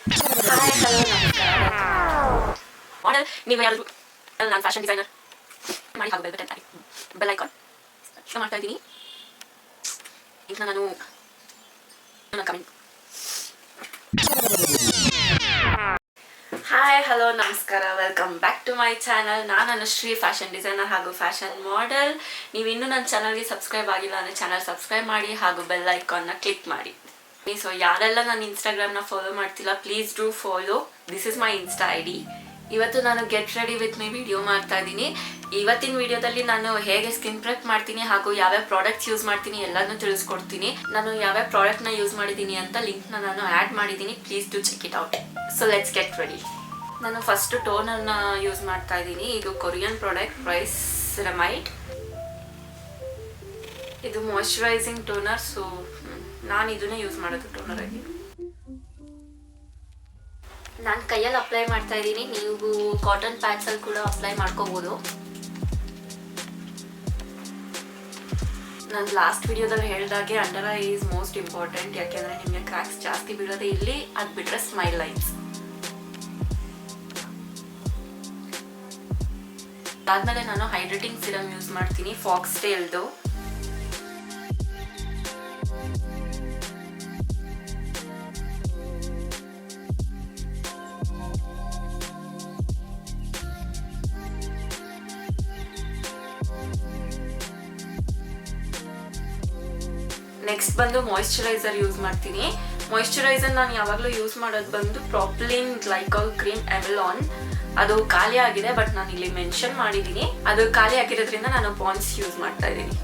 Hi hello ನಮಸ್ಕಾರ model ನೀವು ಯಾರು ನಾನು ಫ್ಯಾಷನ್ ಡಿಸೈನರ್ ಮಾಡಿ ಹಾಕಬೇಕು ಅಂತ ಬೆಲ್ ಐಕಾನ್ ಶೋ ಮಾಡ್ತಾ ಇದ್ದೀನಿ ಈಗ ನಾನು ಕಮೆಂಟ್ ಹಾಯ್ ಹಲೋ ನಮಸ್ಕಾರ welcome back to my channel. ನಾನು ಅನುಶ್ರೀ, ಫ್ಯಾಷನ್ ಡಿಸೈನರ್ ಹಾಗೂ ಫ್ಯಾಷನ್ ಮಾಡೆಲ್. ನೀವು ಇನ್ನೂ ನನ್ನ ಚಾನಲ್ಗೆ ಸಬ್ಸ್ಕ್ರೈಬ್ ಆಗಿಲ್ಲ ಅಂದರೆ ಚಾನಲ್ ಸಬ್ಸ್ಕ್ರೈಬ್ ಮಾಡಿ ಹಾಗೂ ಬೆಲ್ ಐಕಾನ್ನ ಕ್ಲಿಕ್ ಮಾಡಿ. ಸೊ ಯಾರೆಲ್ಲ ನಾನು ಇನ್ಸ್ಟಾಗ್ರಾಮ್ನ ಫಾಲೋ ಮಾಡ್ತಿಲ್ಲ, please do follow. This is my insta ID. ಇವತ್ತು ನಾನು get ready with my video ಮಾಡ್ತಾ ಇದ್ದೀನಿ. ಇವತ್ತಿನ ವಿಡಿಯೋದಲ್ಲಿ ನಾನು ಹೇಗೆ ಸ್ಕಿನ್ ಪ್ರೆಪ್ ಮಾಡ್ತೀನಿ ಹಾಗೂ ಯಾವ್ಯಾವ ಪ್ರಾಡಕ್ಟ್ಸ್ ಯೂಸ್ ಮಾಡ್ತೀನಿ ಎಲ್ಲನೂ ತಿಳಿಸ್ಕೊಡ್ತೀನಿ. ನಾನು ಯಾವ್ಯಾವ ಪ್ರಾಡಕ್ಟ್ನ ಯೂಸ್ ಮಾಡಿದ್ದೀನಿ ಅಂತ ಲಿಂಕ್ನ ನಾನು ಆ್ಯಡ್ ಮಾಡಿದ್ದೀನಿ. Please to check it out. So let's get ready. ನಾನು ಫಸ್ಟ್ ಟೋನರ್ನ ಯೂಸ್ ಮಾಡ್ತಾ ಇದ್ದೀನಿ. ಇದು ಕೊರಿಯನ್ ಪ್ರಾಡಕ್ಟ್ ಪ್ರೈಸ್ ಸೆರಮೈಡ್. ಇದು ಮಾಯ್ಶ್ಚರೈಸಿಂಗ್ ಟೋನರ್. ಸೊ ನಾನು ಇದನ್ನೇ ಯೂಸ್ ಮಾಡೋದು ಟೋನರ್ ಆಗಿ. ನಾನು ಕೈಯಲ್ಲಿ ಅಪ್ಲೈ ಮಾಡ್ತಾ ಇದ್ದೀನಿ. ನೀವು ಕಾಟನ್ ಪ್ಯಾಡ್ಸಲ್ಲಿ ಕೂಡ ಅಪ್ಲೈ ಮಾಡ್ಕೋಬೋದು. ನಾನು ಲಾಸ್ಟ್ ವಿಡಿಯೋದಲ್ಲಿ ಹೇಳಿದಾಗೆ under I is most important. ಯಾಕೆಂದರೆ ನಿಮಗೆ ಕ್ರ್ಯಾಕ್ಸ್ ಜಾಸ್ತಿ ಬೀಳೋದು ಇಲ್ಲಿ. ಅದು ಬಿಟ್ಟರೆ ಸ್ಮೈಲ್ ಲೈನ್ಸ್. ಅದಾದಮೇಲೆ ನಾನು ಹೈಡ್ರೇಟಿಂಗ್ ಸಿರಮ್ ಯೂಸ್ ಮಾಡ್ತೀನಿ, ಫಾಕ್ಸ್ಟೇಲ್ದು. ನೆಕ್ಸ್ಟ್ ಬಂದು ಮಾಯಿಶ್ಚರೈಸರ್ ಯೂಸ್ ಮಾಡ್ತೀನಿ. ಮಾಯಿಶ್ಚರೈಸರ್ ನಾನು ಯಾವಾಗಲೂ ಯೂಸ್ ಮಾಡೋದು ಬಂದು ಪ್ರಾಪ್ಲಿನ್ ಗ್ಲೈಕಾಲ್ ಕ್ರೀಮ್ ಎಮೆಲಾನ್. ಅದು ಖಾಲಿ ಆಗಿದೆ, ಬಟ್ ನಾನು ಇಲ್ಲಿ ಮೆನ್ಷನ್ ಮಾಡಿದ್ದೀನಿ. ಅದು ಖಾಲಿ ಆಗಿರೋದ್ರಿಂದ ನಾನು ಪಾಂಡ್ಸ್ ಯೂಸ್ ಮಾಡ್ತಾ ಇದ್ದೀನಿ.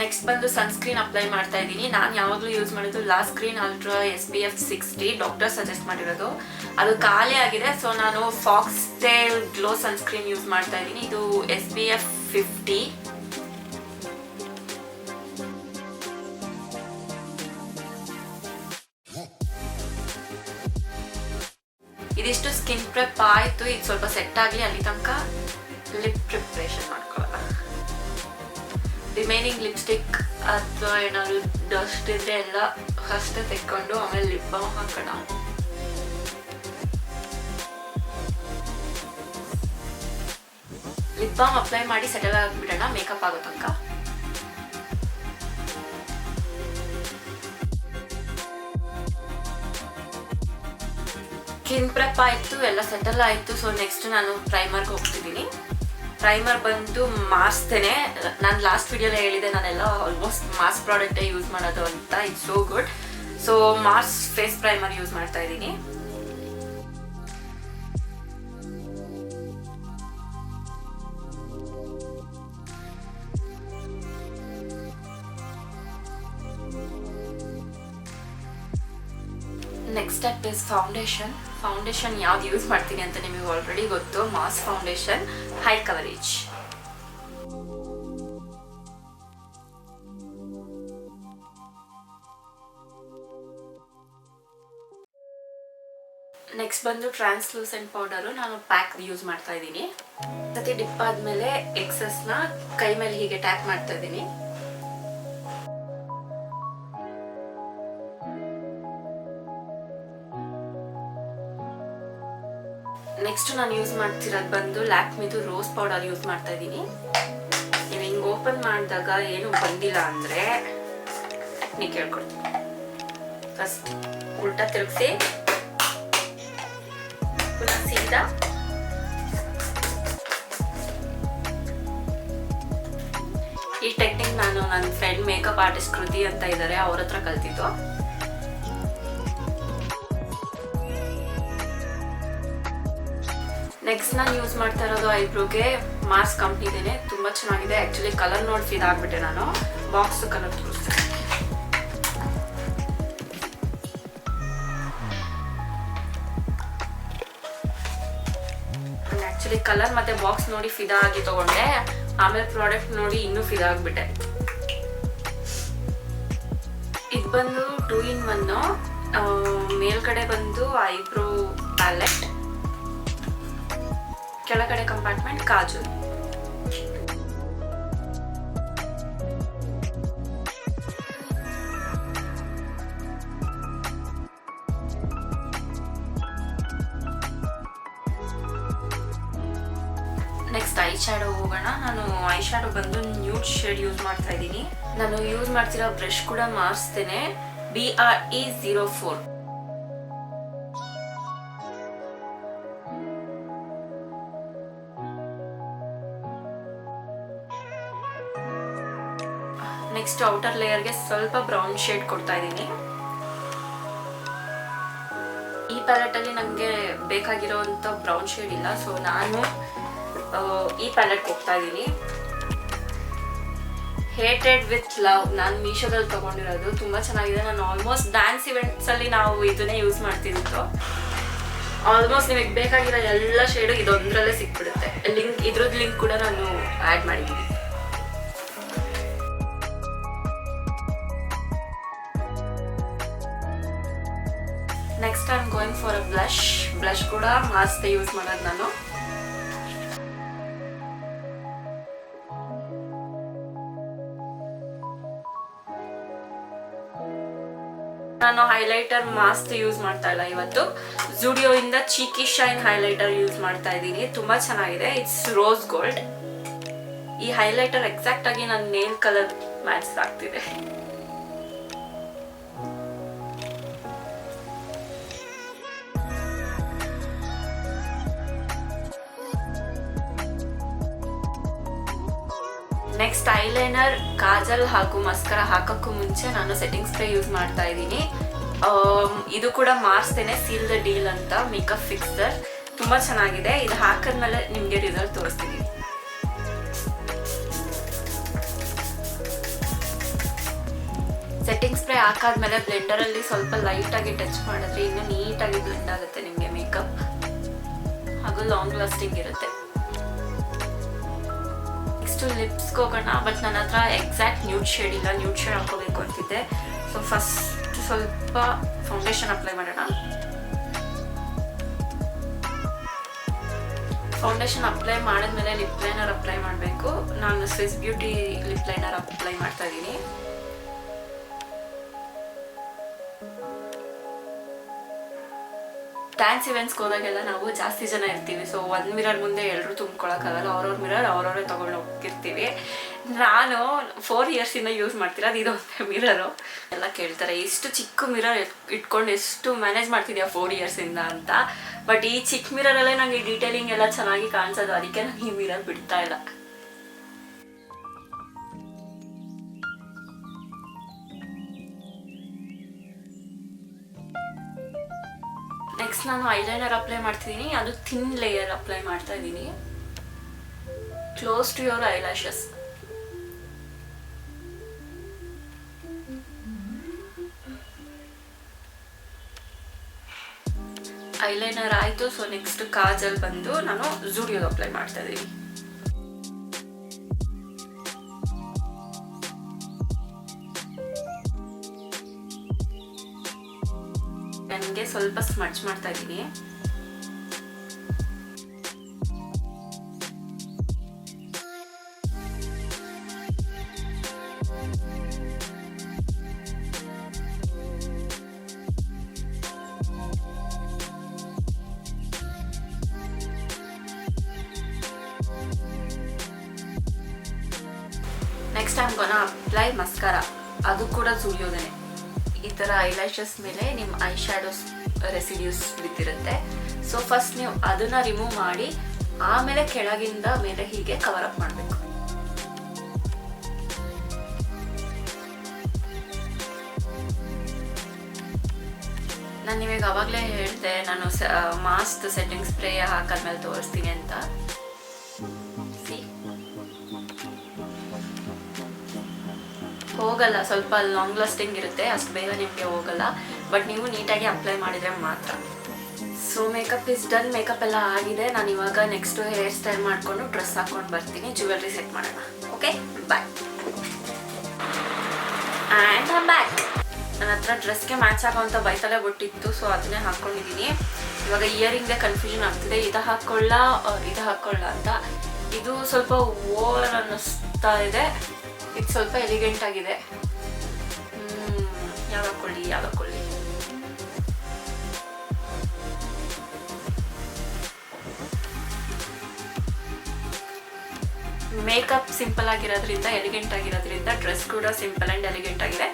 ನೆಕ್ಸ್ಟ್ ಬಂದು ಸನ್ಸ್ಕ್ರೀನ್ ಅಪ್ಲೈ ಮಾಡ್ತಾ ಇದ್ದೀನಿ. ನಾನು ಯಾವಾಗಲೂ ಯೂಸ್ ಮಾಡೋದು last screen ultra SPF 60 doctor suggest ಮಾಡಿರೋದು. ಅದು ಖಾಲಿ ಆಗಿದೆ, ಸೊ ನಾನು ಫಾಕ್ಸ್ಟೇಲ್ ಗ್ಲೋ ಸನ್ಸ್ಕ್ರೀನ್ ಯೂಸ್ ಮಾಡ್ತಾ ಇದ್ದೀನಿ. ಇದು SPF 50. ಇದಿಷ್ಟು ಸ್ಕಿನ್ ಪ್ರೆಪ್ ಆಯಿತು. ಇದು ಸ್ವಲ್ಪ ಸೆಟ್ ಆಗಲಿ, ಅಲ್ಲಿ ತನಕ ಲಿಪ್ ಪ್ರಿಪ್ರೇಷನ್ ಮಾಡ್ಕೊಳ್ಳೋಣ. ರಿಮೈನಿಂಗ್ ಲಿಪ್ಸ್ಟಿಕ್ ಅಥವಾ ಏನಾದ್ರು ಡಸ್ಟ್ ಇದ್ರೆ ಎಲ್ಲ ಫಸ್ಟ್ ತೆಕ್ಕೊಂಡು ಆಮೇಲೆ ಲಿಪ್ ಬಾಮ್ ಹಾಕೋಣ. ಲಿಪ್ ಬಾಮ್ ಅಪ್ಲೈ ಮಾಡಿ ಸೆಟಲ್ ಆಗಿಬಿಡೋಣ ಮೇಕಪ್ ಆಗೋ ತನಕ. ಸ್ಕಿನ್ ಪ್ರೆಪ್ ಆಯಿತು, ಎಲ್ಲ ಸೆಟಲ್ ಆಯಿತು. ಸೊ ನೆಕ್ಸ್ಟ್ ನಾನು ಪ್ರೈಮರ್ಗೆ ಹೋಗ್ತಿದ್ದೀನಿ. ಪ್ರೈಮರ್ ಬಂದು ಮಾಸ್ದೇನೆ. ನಾನು ಲಾಸ್ಟ್ ವಿಡಿಯೋಲಿ ಹೇಳಿದೆ ನಾನೆಲ್ಲ ಆಲ್ಮೋಸ್ಟ್ ಮಾಸ್ ಪ್ರಾಡಕ್ಟೇ ಯೂಸ್ ಮಾಡೋದು ಅಂತ. It's so good. So Mars face primer use ಮಾಡ್ತಾ ಇದ್ದೀನಿ. Next step is foundation. Foundation ಯಾವ್ದು ಯೂಸ್ ಮಾಡ್ತೀನಿ ಅಂತ ನಿಮಗೆ ಆಲ್ರೆಡಿ ಗೊತ್ತು. Mars foundation, high coverage. Next ಬಂದು ಟ್ರಾನ್ಸ್ಲೂಸೆಂಟ್ ಪೌಡರು. ನಾನು ಪ್ಯಾಕ್ ಯೂಸ್ ಮಾಡ್ತಾ ಇದ್ದೀನಿ. ಸತಿ ಡಿಪ್ ಆದಮೇಲೆ ಎಕ್ಸಸ್ನ ಕೈ ಮೇಲೆ ಹೀಗೆ ಟ್ಯಾಪ್ ಮಾಡ್ತಾ ಇದ್ದೀನಿ. ನೆಕ್ಸ್ಟ್ ನಾನು ಯೂಸ್ ಮಾಡ್ತಿರೋದು ಬಂದು ಲ್ಯಾಕ್ಮಿದು ರೋಸ್ ಪೌಡರ್ ಯೂಸ್ ಮಾಡ್ತಾ ಇದ್ದೀನಿ. ನೀವು ಹಿಂಗೆ ಓಪನ್ ಮಾಡಿದಾಗ ಏನು ಬಂದಿಲ್ಲ ಅಂದರೆ ಟೆಕ್ನಿಕ್ ಹೇಳ್ಕೊಡ್ತೀನಿ. ಫಸ್ಟ್ ಉಲ್ಟಾ ತಿರುಗಿಸಿ ಪುನಃ ಸೀದಾ ಈ ಟೆಕ್ನಿಕ್ ನಾನು ನನ್ನ ಫ್ರೆಂಡ್ ಮೇಕಪ್ ಆರ್ಟಿಸ್ಟ್ ಕೃತಿ ಅಂತ ಇದ್ದಾರೆ, ಅವ್ರ ಹತ್ರ ಕಲ್ತಿದ್ದು. ನೆಕ್ಸ್ಟ್ ನಾನು ಯೂಸ್ ಮಾಡ್ತಾ ಇರೋದು ಐಬ್ರೋಗೆ ಮಾರ್ಸ್ ಕಂಪ್ನಿದೇನೆ. ತುಂಬ ಚೆನ್ನಾಗಿದೆ. ಆ್ಯಕ್ಚುಲಿ ಕಲರ್ ನೋಡಿ ಇದಾಗ್ಬಿಟ್ಟೆ ನಾನು. ಬಾಕ್ಸ್ ಕಲರ್ ತೋರಿಸ್ತೀನಿ. ಆ್ಯಕ್ಚುಲಿ ಕಲರ್ ಮತ್ತು ಬಾಕ್ಸ್ ನೋಡಿ ಫಿದಾ ಆಗಿ ತೊಗೊಂಡೆ. ಆಮೇಲೆ ಪ್ರಾಡಕ್ಟ್ ನೋಡಿ ಇನ್ನೂ ಫಿದಾ ಆಗಿಬಿಟ್ಟೆ. ಇದು ಬಂದು 2 in 1. ಮೇಲ್ಗಡೆ ಬಂದು ಐಬ್ರೋ ಪ್ಯಾಲೆಟ್, ಕೆಳಗಡೆ compartment Kajal. Next I shadow ಹೋಗೋಣ. ನಾನು ಐ ಶ್ಯಾಡೋ ಬಂದು ನ್ಯೂಡ್ ಶೇಡ್ ಯೂಸ್ ಮಾಡ್ತಾ ಇದ್ದೀನಿ. ನಾನು ಯೂಸ್ ಮಾಡ್ತಿರೋ ಬ್ರಷ್ ಕೂಡ ಮಾರಿಸ್ತೇನೆ, BRE04. ನೆಕ್ಸ್ಟ್ ಔಟರ್ ಲೇಯರ್ಗೆ ಸ್ವಲ್ಪ ಬ್ರೌನ್ ಶೇಡ್ ಕೊಡ್ತಾ ಇದ್ದೀನಿ. ಈ ಪ್ಯಾಲೆಟಲ್ಲಿ ನನಗೆ ಬೇಕಾಗಿರೋವಂಥ ಬ್ರೌನ್ ಶೇಡ್ ಇಲ್ಲ, ಸೊ ನಾನು ಈ ಪ್ಯಾಲೆಟ್ ಹೋಗ್ತಾ ಇದ್ದೀನಿ. ಹೇಟೆಡ್ ವಿತ್ ಲವ್, ನಾನು ಮೀಶೋದಲ್ಲಿ ತೊಗೊಂಡಿರೋದು, ತುಂಬ ಚೆನ್ನಾಗಿದೆ. ನಾನು ಆಲ್ಮೋಸ್ಟ್ ಡ್ಯಾನ್ಸ್ ಇವೆಂಟ್ಸಲ್ಲಿ ನಾವು ಇದನ್ನೇ ಯೂಸ್ ಮಾಡ್ತಿದ್ದು. ಆಲ್ಮೋಸ್ಟ್ ನಿಮಗೆ ಬೇಕಾಗಿರೋ ಎಲ್ಲ ಶೇಡು ಇದೊಂದರಲ್ಲೇ ಸಿಕ್ಬಿಡುತ್ತೆ. ಇದ್ರದ್ದು ಲಿಂಕ್ ಕೂಡ ನಾನು ಆ್ಯಡ್ ಮಾಡಿದ್ದೀನಿ. Next I am going for a blush ಕೂಡ ಮಾಸ್ತೆ ಯೂಸ್ ಮಾಡೋದು ನಾನು. ನಾನು ಹೈಲೈಟರ್ ಮಾಸ್ಕ್ ಯೂಸ್ ಮಾಡ್ತಾ ಇಲ್ಲ ಇವತ್ತು. ಜುಡಿಯೋ ಇಂದ ಚೀಕಿ ಶೈನ್ ಹೈಲೈಟರ್ ಯೂಸ್ ಮಾಡ್ತಾ ಇದ್ದೀನಿ. ತುಂಬಾ ಚೆನ್ನಾಗಿದೆ. It's rose gold. ಈ ಹೈಲೈಟರ್ ಎಕ್ಸಾಕ್ಟ್ ಆಗಿ ನನ್ನ ನೇಲ್ ಕಲರ್ ಮ್ಯಾಚ್ ಆಗ್ತಿದೆ. ನೆಕ್ಸ್ಟ್ ಐಲೈನರ್, ಕಾಜಲ್ ಹಾಗೂ ಮಸ್ಕರಾ ಹಾಕೋಕ್ಕೂ ಮುಂಚೆ ನಾನು ಸೆಟ್ಟಿಂಗ್ ಸ್ಪ್ರೇ ಯೂಸ್ ಮಾಡ್ತಾ ಇದ್ದೀನಿ. ಇದು ಕೂಡ ಮಾರ್ಸ್ತೇನೆ, ಸೀಲ್ ದ ಡೀಲ್ ಅಂತ ಮೇಕಪ್ ಫಿಕ್ಸರ್. ತುಂಬ ಚೆನ್ನಾಗಿದೆ. ಇದು ಹಾಕಿದ್ಮೇಲೆ ನಿಮಗೆ ರಿಸಲ್ಟ್ ತೋರಿಸ್ತೀನಿ. ಸೆಟ್ಟಿಂಗ್ ಸ್ಪ್ರೇ ಹಾಕಾದ್ಮೇಲೆ ಬ್ಲೆಂಡರಲ್ಲಿ ಸ್ವಲ್ಪ ಲೈಟಾಗಿ ಟಚ್ ಮಾಡಿದ್ರೆ ಇನ್ನೂ ನೀಟಾಗಿ ಬ್ಲೆಂಡ್ ಆಗುತ್ತೆ ನಿಮಗೆ ಮೇಕಪ್, ಹಾಗೂ ಲಾಂಗ್ ಲಾಸ್ಟಿಂಗ್ ಇರುತ್ತೆ. ಲಿಪ್ಸ್ಗೆ ಹೋಗೋಣ. ಬಟ್ ನನ್ನ ಹತ್ರ ಎಕ್ಸಾಕ್ಟ್ ನ್ಯೂಡ್ ಶೇಡ್ ಇಲ್ಲ, ನ್ಯೂಡ್ ಶೇಡ್ ಹಾಕೋಬೇಕು ಅಂತಿದ್ದೆ. ಸೊ ಫಸ್ಟ್ ಸ್ವಲ್ಪ ಫೌಂಡೇಶನ್ ಅಪ್ಲೈ ಮಾಡೋಣ. ಫೌಂಡೇಶನ್ ಅಪ್ಲೈ ಮಾಡಿದ್ಮೇಲೆ ಲಿಪ್ ಲೈನರ್ ಅಪ್ಲೈ ಮಾಡಬೇಕು. ನಾನು Swiss beauty lip liner apply ಮಾಡ್ತಾ ಇದ್ದೀನಿ. ಡ್ಯಾನ್ಸ್ ಇವೆಂಟ್ಸ್ಗೆ ಹೋದಾಗೆಲ್ಲ ನಾವು ಜಾಸ್ತಿ ಜನ ಇರ್ತೀವಿ. ಸೊ ಒಂದು ಮಿರರ್ ಮುಂದೆ ಎಲ್ಲರೂ ತುಂಬ್ಕೊಳಕ್ಕಾಗಲ್ಲ. ಅವ್ರವ್ರ ಮಿರರ್ ಅವರವರೇ ತೊಗೊಂಡು ಹೋಗಿರ್ತೀವಿ. ನಾನು 4 ಇಯರ್ಸಿಂದ ಯೂಸ್ ಮಾಡ್ತೀರ, ಅದು ಇದೊಂದೇ ಮಿರರು. ಎಲ್ಲ ಕೇಳ್ತಾರೆ, ಇಷ್ಟು ಚಿಕ್ಕ ಮಿರರ್ ಇಟ್ಕೊಂಡು ಎಷ್ಟು ಮ್ಯಾನೇಜ್ ಮಾಡ್ತಿದ್ಯಾ 4 ಇಯರ್ಸಿಂದ ಅಂತ. ಬಟ್ ಈ ಚಿಕ್ಕ ಮಿರರಲ್ಲೇ ನನಗೆ ಡೀಟೇಲಿಂಗ್ ಎಲ್ಲ ಚೆನ್ನಾಗಿ ಕಾಣಿಸೋದು, ಅದಕ್ಕೆ ನಾನು ಈ ಮಿರರ್ ಬಿಡ್ತಾ ಇಲ್ಲ. ನೆಕ್ಸ್ಟ್ ನಾನು ಐಲೈನರ್ ಅಪ್ಲೈ ಮಾಡ್ತಿದ್ದೀನಿ. ಅದು ಥಿನ್ ಲೇಯರ್ ಅಪ್ಲೈ ಮಾಡ್ತಾ ಇದ್ದೀನಿ, close to your eyelashes. Eyeliner ಆಯಿತು. ಸೊ ನೆಕ್ಸ್ಟ್ ಕಾಜಲ್ ಬಂದು ನಾನು ಜುಡಿಯೋದು ಅಪ್ಲೈ ಮಾಡ್ತಾ ಇದ್ದೀನಿ. ನನಗೆ ಸ್ವಲ್ಪ ಸ್ಮಡ್ಜ್ ಮಾಡ್ತಾ ಇದ್ದೀನಿ. Next I am gonna apply mascara. ಅದು ಕೂಡ ಜುಡಿಯೋದೇನೆ. ಈ ಥರ ಐಲ್ಯಾಶಸ್ ಮೇಲೆ ನಿಮ್ಮ ಐ ಶ್ಯಾಡೋಸ್ ರೆಸಿಡ್ಯೂಸ್ ಬಿದ್ದಿರುತ್ತೆ. ಸೊ ಫಸ್ಟ್ ನೀವು ಅದನ್ನು ರಿಮೂವ್ ಮಾಡಿ ಆಮೇಲೆ ಕೆಳಗಿಂದ ಮೇಲೆ ಹೀಗೆ ಕವರ್ ಅಪ್ ಮಾಡಬೇಕು. ನಾನು ನಿಮಗೆ ಅವಾಗಲೇ ಹೇಳಿದೆ, ನಾನು ಮಾಸ್ಕ್ ಸೆಟ್ಟಿಂಗ್ ಸ್ಪ್ರೇ ಹಾಕಾದ್ಮೇಲೆ ತೋರಿಸ್ತೀನಿ ಅಂತ. ಹೋಗಲ್ಲ, ಸ್ವಲ್ಪ ಲಾಂಗ್ ಲಾಸ್ಟಿಂಗ್ ಇರುತ್ತೆ, ಅಷ್ಟು ಬೇಗ ನಿಮಗೆ ಹೋಗಲ್ಲ. ಬಟ್ ನೀವು ನೀಟಾಗಿ ಅಪ್ಲೈ ಮಾಡಿದರೆ ಮಾತ್ರ. So makeup is done. Makeup ಎಲ್ಲ ಆಗಿದೆ. ನಾನು ಇವಾಗ ನೆಕ್ಸ್ಟು ಹೇರ್ ಸ್ಟೈಲ್ ಮಾಡಿಕೊಂಡು ಡ್ರೆಸ್ ಹಾಕ್ಕೊಂಡು ಬರ್ತೀನಿ, ಜ್ಯುವೆಲ್ರಿ ಸೆಟ್ ಮಾಡೋಣ. Okay, bye. And I am back. ನನ್ನ ಹತ್ರ ಡ್ರೆಸ್ಗೆ ಮ್ಯಾಚ್ ಆಗೋವಂಥ ಬೈತಲೆ ಬೊಟ್ಟಿತ್ತು, ಸೊ ಅದನ್ನೇ ಹಾಕ್ಕೊಂಡಿದ್ದೀನಿ. ಇವಾಗ ಇಯರಿಂಗ್ದೇ ಕನ್ಫ್ಯೂಷನ್ ಆಗ್ತಿದೆ, ಇದು ಹಾಕ್ಕೊಳ್ಳ ಅಂತ. ಇದು ಸ್ವಲ್ಪ ಓವರ್ ಅನ್ನಿಸ್ತಾ ಇದೆ, ಇದು ಸ್ವಲ್ಪ ಎಲಿಗೆಂಟ್ ಆಗಿದೆ. ಯಾವ್ದು ಹಾಕ್ಕೊಳ್ಳಿ? ಮೇಕಪ್ ಸಿಂಪಲ್ ಆಗಿರೋದ್ರಿಂದ, ಎಲಿಗೆಂಟ್ ಆಗಿರೋದ್ರಿಂದ, ಡ್ರೆಸ್ ಕೂಡ ಸಿಂಪಲ್ ಆ್ಯಂಡ್ ಎಲಿಗೆಂಟ್ ಆಗಿದೆ.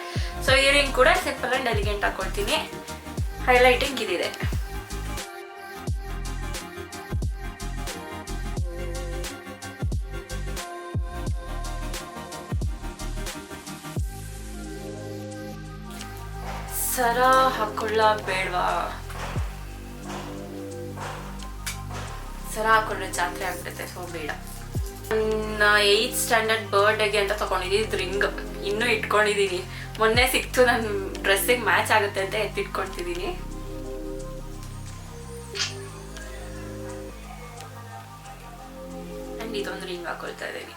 ಸೊ ಇಯರಿಂಗ್ ಕೂಡ ಸಿಂಪಲ್ ಆ್ಯಂಡ್ ಎಲಿಗೆಂಟ್ ಹಾಕ್ಕೊಳ್ತೀನಿ. ಹೈಲೈಟಿಂಗ್ ಇದಿದೆ. ಸರ ಹಾಕೊಳ್ಳ ಬೇಡವಾ? ಸರ ಹಾಕೊಂಡ್ರೆ ಜಾತ್ರೆ ಆಗ್ಬಿಡುತ್ತೆ, ಸೊ ಬೇಡ. ನನ್ನ 8th ಸ್ಟ್ಯಾಂಡರ್ಡ್ ಬರ್ಡೇಗೆ ಅಂತ ತಗೊಂಡಿದ್ದೀನಿ ರಿಂಗ್, ಇನ್ನೂ ಇಟ್ಕೊಂಡಿದ್ದೀನಿ. ಮೊನ್ನೆ ಸಿಕ್ತು, ನನ್ನ ಡ್ರೆಸ್ಸಿಗೆ ಮ್ಯಾಚ್ ಆಗುತ್ತೆ ಅಂತ ಎತ್ತಿಟ್ಕೊಳ್ತಿದ್ದೀನಿ. ಆ್ಯಂಡ್ ಇದೊಂದು ರಿಂಗ್ ಹಾಕೊಳ್ತಾ ಇದ್ದೀನಿ.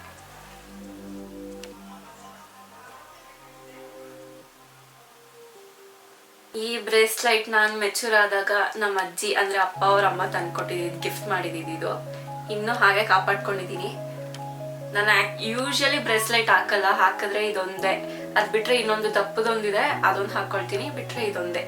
ಈ ಬ್ರೇಸ್ಲೈಟ್ ನಾನು ಮೆಚೂರ್ ಆದಾಗ ನಮ್ಮ ಅಜ್ಜಿ ಅಂದರೆ ಅಪ್ಪ ಅವ್ರ ಅಮ್ಮ ತಂದ್ಕೊಟ್ಟಿದ್ದು, ಗಿಫ್ಟ್ ಮಾಡಿದ್ದೀನಿ. ಇದು ಇನ್ನೂ ಹಾಗೆ ಕಾಪಾಡ್ಕೊಂಡಿದ್ದೀನಿ. ನಾನು ಯೂಶಲಿ ಬ್ರೇಸ್ಲೈಟ್ ಹಾಕಲ್ಲ, ಹಾಕಿದ್ರೆ ಇದೊಂದೇ. ಅದು ಬಿಟ್ಟರೆ ಇನ್ನೊಂದು ದಪ್ಪದೊಂದಿದೆ, ಅದೊಂದು ಹಾಕ್ಕೊಳ್ತೀನಿ. ಬಿಟ್ಟರೆ ಇದೊಂದೇ.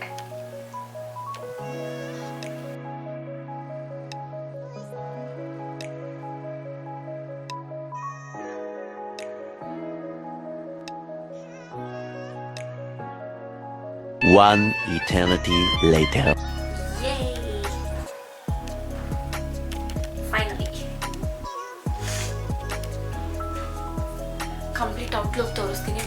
One eternity later. Yay! Finally. Complete outlook ತೋರಿಸ್ತೀನಿ.